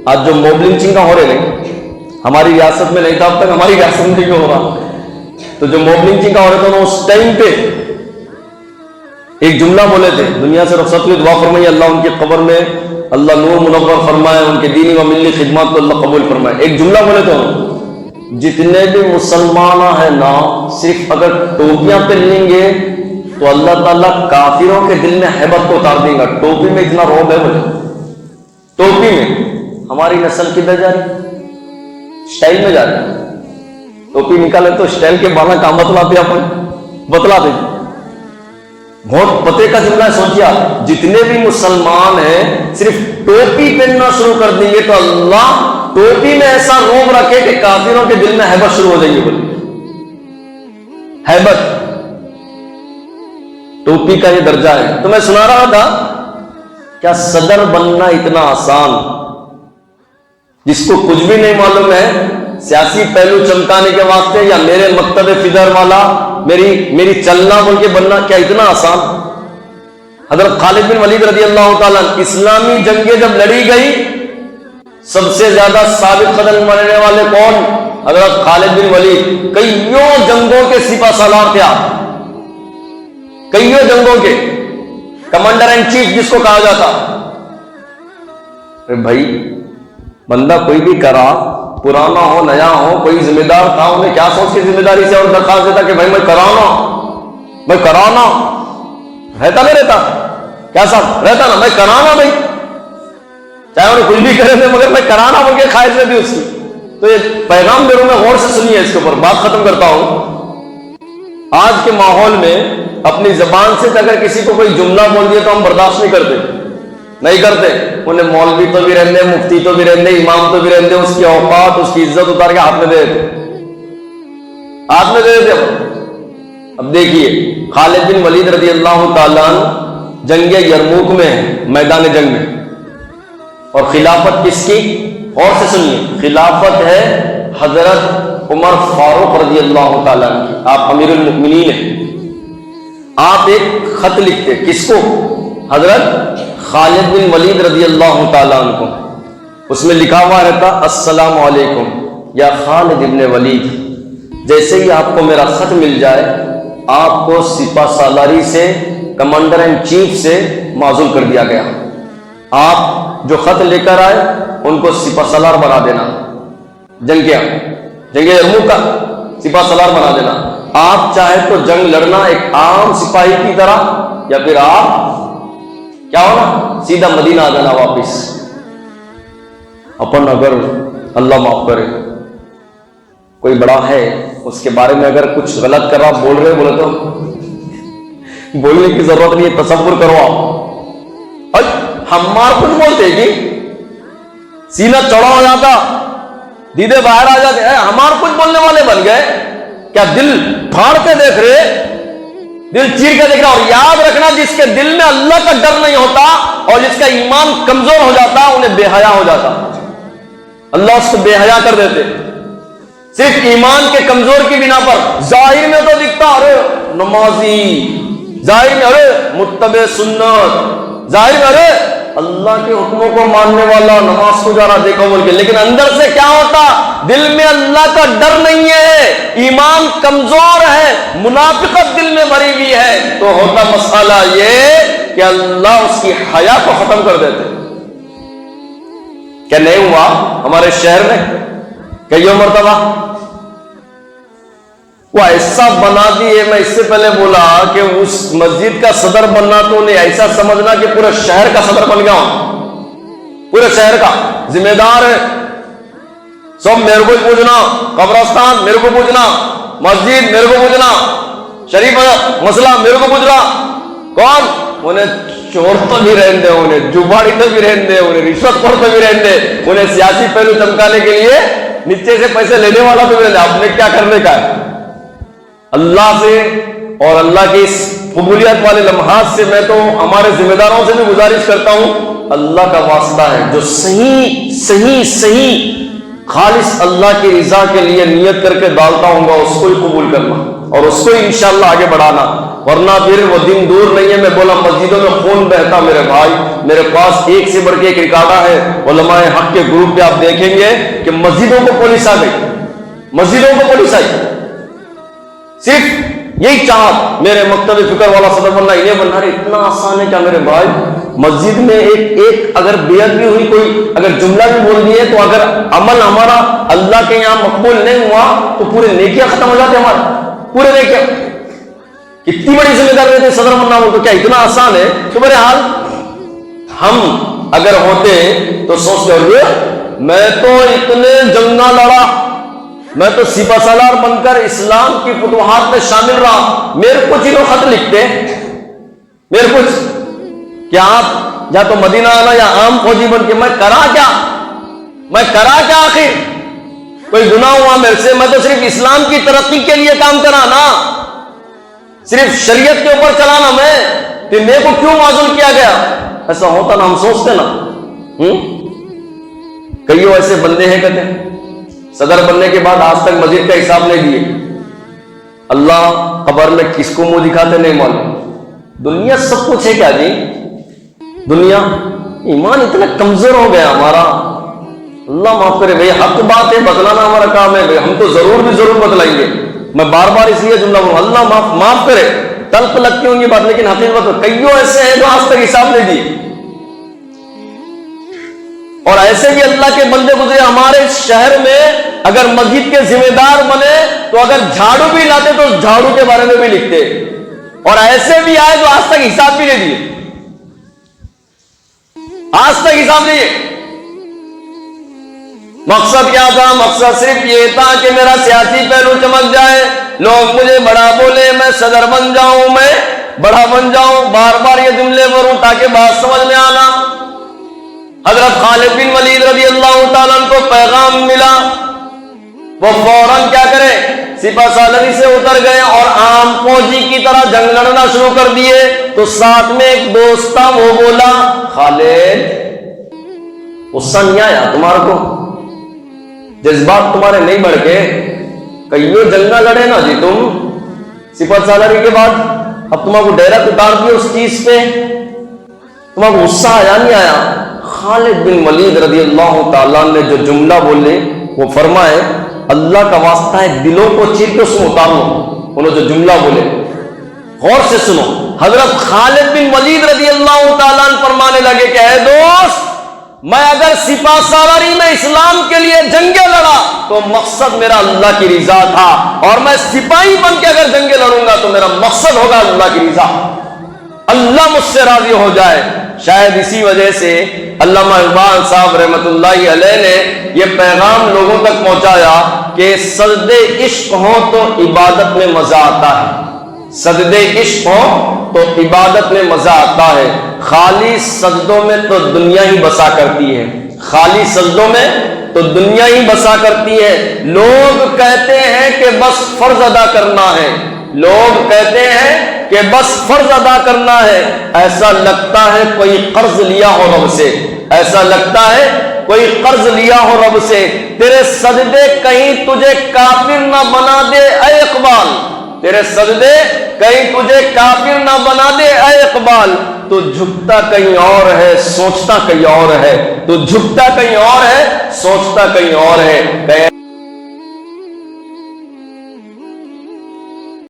آج جو mob lynching کا ہو رہے نہیں، ہماری ریاست میں نہیں تھا اب تک، ہماری ریاست میں کیوں ہو رہا؟ تو جو موب لنچنگ کا ہو رہا تھا اس ٹائم پہ ایک جملہ بولے تھے، دنیا سے رخصت ہوئی، دعا فرمائیے اللہ ان کی قبر میں اللہ نور منور فرمائے، ان کے دینی و ملی خدمات کو اللہ قبول فرمائے۔ ایک جملہ بولے تھے، جتنے بھی مسلمان ہیں نا، صرف اگر ٹوپیاں پہنیں گے تو اللہ تعالیٰ کافروں کے دل میں ہیبت کو اتار دیں گا۔ ٹوپی میں اتنا روب ہے بولے، ٹوپی میں ہماری نسل کدھر جا رہی؟ اسٹائل میں جا رہی ہے۔ ٹوپی نکالے تو اسٹائل کے بالا کام بتلاتے اپن، بتلاتے بہت پتے کا جملہ ہے۔ سوچیا جتنے بھی مسلمان ہیں صرف ٹوپی پہننا شروع کر دیں گے تو اللہ ٹوپی میں ایسا روب رکھے کہ کافروں کے دل میں ہیبت شروع ہو جائے گی۔ بولے ہیبت، ٹوپی کا یہ درجہ ہے۔ تو میں سنا رہا تھا کیا صدر بننا اتنا آسان، جس کو کچھ بھی نہیں معلوم ہے سیاسی پہلو چمکانے کے واسطے یا میرے مکتب فدر والا میری چلنا بول کے بننا، کیا اتنا آسان؟ حضرت خالد بن ولید رضی اللہ تعالیٰ، اسلامی جنگیں جب لڑی گئی سب سے زیادہ ثابت قدم مرنے والے کون؟ حضرت خالد بن ولید۔ کئیوں جنگوں کے سپہ سالار تھے آپ، کئیوں جنگوں کے کمانڈر ان چیف جس کو کہا جاتا۔ بھائی بندہ کوئی بھی کرا، پرانا ہو نیا ہو، کوئی ذمہ دار تھا، انہیں کیا سوچ کے ذمہ داری سے اور درخواست دیتا کہ بھائی میں کرانا رہتا نہیں رہتا؟ کیا صاحب رہتا نا، میں کرانا بھائی، چاہے انہیں کچھ بھی کرے تھے مگر میں کرانا بول کے خواہش میں بھی اس کی۔ تو یہ پیغام دے رہا ہوں میں، غور سے سنیے اس کے اوپر، بات ختم کرتا ہوں۔ آج کے ماحول میں اپنی زبان سے اگر کسی کو کوئی جملہ بول دیا تو ہم برداشت نہیں کرتے۔ انہیں مولوی تو بھی رہنے، مفتی تو بھی رہنے، امام تو بھی رہنے، اس کی اوقات اس کی عزت اتار کے ہاتھ میں دے دیتے۔ اب دیکھیے خالد بن ولید رضی اللہ تعالیٰ جنگ یرموک میں میدان جنگ میں، اور خلافت کس کی؟ اور سے سنیے، خلافت ہے حضرت عمر فاروق رضی اللہ تعالیٰ کی، آپ امیر المؤمنین ہیں۔ آپ ایک خط لکھتے، کس کو؟ حضرت خالد بن ولید رضی اللہ تعالیٰ عنہ کو۔ اس میں لکھا ہوا رہتا السلام علیکم یا خالد ابن ولید، جیسے ہی آپ کو میرا خط مل جائے آپ کو سپہ سالاری سے، کمانڈر ان چیف سے معزول کر دیا گیا۔ آپ جو خط لے کر آئے ان کو سپہ سالار بنا دینا، جنگ یرموک کا سپہ سالار بنا دینا۔ آپ چاہے تو جنگ لڑنا ایک عام سپاہی کی طرح، یا پھر آپ کیا ہونا سیدھا مدینہ آ جانا واپس۔ اپن اگر اللہ معاف کرے کوئی بڑا ہے اس کے بارے میں اگر کچھ غلط کر رہا بول رہے بولے تو بولنے کی ضرورت نہیں ہے، تصور کرو آپ ہمار کچھ بولتے کہ سینہ چوڑا ہو جاتا، دیدے باہر آ جاتے، ہمار کچھ بولنے والے بن گئے۔ کیا دل پھاڑ کے دیکھ رہے، دل چیر کے دیکھ رہا؟ اور یاد رکھنا جس کے دل میں اللہ کا ڈر نہیں ہوتا اور جس کا ایمان کمزور ہو جاتا انہیں بے حیا ہو جاتا، اللہ اس کو بے حیا کر دیتے۔ صرف ایمان کے کمزور کی بنا پر ظاہر میں تو دکھتا ارے نمازی، ظاہر میں ارے متبع سنت، ظاہر میں ارے اللہ کے حکموں کو ماننے والا، نماز کو جا رہا دیکھو بول کے، لیکن اندر سے کیا ہوتا؟ دل میں اللہ کا ڈر نہیں ہے، ایمان کمزور ہے، منافقت دل میں بھری ہوئی ہے، تو ہوتا مسئلہ یہ کہ اللہ اس کی حیا کو ختم کر دیتے۔ کیا نہیں ہوا ہمارے شہر میں کئی مرتبہ؟ وہ ایسا بنا دیے، میں اس سے پہلے بولا کہ اس مسجد کا صدر بننا تو انہیں ایسا سمجھنا کہ پورے شہر کا صدر بن گیا ہوں، پورے شہر کا ذمہ دار ہے، سب میرے کو پوچھنا، قبرستان میرے کو پوچھنا، مسجد میرے کو پوچھنا، شریف مسئلہ میرے کو پوچھنا۔ کون؟ انہیں چور تو بھی رہنے دے، انہیں جباڑی تو بھی رہنے دے، انہیں رشوت خور تو بھی رہنے دے، انہیں سیاسی پہلو چمکانے کے لیے نیچے سے پیسے لینے والا تو بھی رہنے دے۔ آپ نے کیا کرنے کا ہے؟ اللہ سے اور اللہ کی اس قبولیت والے لمحات سے میں تو ہمارے ذمہ داروں سے بھی گزارش کرتا ہوں، اللہ کا واسطہ ہے، جو صحیح خالص اللہ کی رضا کے لیے نیت کر کے ڈالتا ہوں گا اس کو ہی قبول کرنا اور اس کو ہی انشاءاللہ آگے بڑھانا، ورنہ پھر وہ دن دور نہیں ہے۔ میں بولا مسجدوں میں خون بہتا میرے بھائی، میرے پاس ایک سے بڑھ کے ایک ریکارڈا ہے علماء حق کے گروپ پہ، آپ دیکھیں گے کہ مسجدوں کو پولیس آ گئی، مسجدوں کو پولیس آئی، صرف یہی چاہت میرے مکتب فکر والا صدر بننا، انہیں بننا۔ اتنا آسان ہے کیا میرے بھائی؟ مسجد میں ایک اگر بیعت بھی ہوئی، کوئی اگر جملہ بھی بول دیے، تو اگر عمل ہمارا اللہ کے یہاں مقبول نہیں ہوا تو پورے نیکیاں ختم ہو جاتے ہمارے، پورے نیکیاں۔ کتنی بڑی ذمہ داری دیتے صدر بننا ہو، تو کیا اتنا آسان ہے؟ تو بہرحال ہم اگر ہوتے تو سوچتے ہوئے میں تو اتنے جنگاں لڑا، میں تو سپہ سالار بن کر اسلام کی فتوحات میں شامل رہا، میرے کچھ ہی لوگ خط لکھتے، میرے کچھ کیا آپ یا تو مدینہ آنا یا عام فوجی بن کے، میں کرا کیا آخر؟ کوئی گناہ ہوا میرے سے؟ میں تو صرف اسلام کی ترقی کے لیے کام کرا نا، صرف شریعت کے اوپر چلانا میں، کہ میرے کو کیوں معزول کیا گیا؟ ایسا ہوتا نا، ہم سوچتے نا۔ کئیوں ایسے بندے ہیں کہتے ہیں صدر بننے کے بعد آج تک مسجد کا حساب نہیں دیے، اللہ قبر میں کس کو منہ دکھاتے نہیں معلوم۔ دنیا سب کچھ ہے کیا جی؟ دنیا، ایمان اتنا کمزور ہو گیا ہمارا، اللہ معاف کرے بھائی، حق بات ہے، بدلانا ہمارا کام ہے بھائی، ہم تو ضرور بدلائیں گے۔ میں بار بار اس لیے جملہ بولوں، اللہ معاف کرے، تلخ لگتی ہوں گی بات، لیکن حقیقت کئیوں ایسے ہیں جو آج تک حساب نہیں دیے، اور ایسے بھی اللہ کے بندے گزرے ہمارے شہر میں، اگر مسجد کے ذمہ دار بنے تو اگر جھاڑو بھی لاتے تو جھاڑو کے بارے میں بھی لکھتے، اور ایسے بھی آئے جو آج تک حساب بھی نہیں دیے، آج تک حساب نہیں ہے۔ مقصد کیا تھا؟ مقصد صرف یہ تھا کہ میرا سیاسی پہلو چمک جائے، لوگ مجھے بڑا بولے، میں صدر بن جاؤں، میں بڑا بن جاؤں، بار بار یہ جملے بولوں تاکہ بات سمجھ میں آنا۔ حضرت خالد بن ولید رضی اللہ تعالیٰ عنہ کو پیغام ملا، وہ فوراً کیا کرے؟ سپہ سالاری سے اتر گئے اور عام فوجی کی طرح جنگ لڑنا شروع کر دیے۔ تو ساتھ میں ایک دوست تھا، وہ بولا، خالد غصہ نہیں آیا تمہارے کو؟ جذبات تمہارے نہیں بڑھ کے؟ کئیوں جنگاں لڑے نا جی تم سپہ سالاری کے بعد، اب تمہارے کو ڈیرہ اتار دیا اس چیز پہ، تمہارے کو غصہ آیا نہیں آیا؟ خالد بن ولید رضی اللہ تعالیٰ نے جو جملہ بولے وہ فرمائے، اللہ کا واسطہ ہے دلوں کو چیر کے اس میں اتار لو۔ انہوں جو جملہ بولے غور سے سنو، حضرت خالد بن ولید رضی اللہ تعالیٰ عنہ فرمانے لگے کہ اے دوست، میں اگر سپہ سالاری میں اسلام کے لیے جنگیں لڑا تو مقصد میرا اللہ کی رضا تھا، اور میں سپاہی بن کے اگر جنگیں لڑوں گا تو میرا مقصد ہوگا اللہ کی رضا، اللہ مجھ سے راضی ہو جائے۔ شاید اسی وجہ سے علامہ اقبال صاحب رحمۃ اللہ علیہ نے یہ پیغام لوگوں تک پہنچایا کہ سجدے عشق ہو تو عبادت میں مزہ آتا ہے، سجدے عشق ہو تو عبادت میں مزہ آتا ہے، خالی سجدوں میں تو دنیا ہی بسا کرتی ہے، خالی سجدوں میں تو دنیا ہی بسا کرتی ہے۔ لوگ کہتے ہیں کہ بس فرض ادا کرنا ہے، لوگ کہتے ہیں کہ بس فرض ادا کرنا ہے، ایسا لگتا ہے کوئی قرض لیا ہو رب سے، ایسا لگتا ہے کوئی قرض لیا ہو رب سے۔ تیرے سجدے کہیں تجھے کافر نہ بنا دے اے اقبال، تیرے سجدے کہیں تجھے کافر نہ بنا دے اے اقبال، تو جھکتا کہیں اور ہے سوچتا کہیں اور ہے، تو جھکتا کہیں اور ہے سوچتا کہیں اور ہے۔ کہ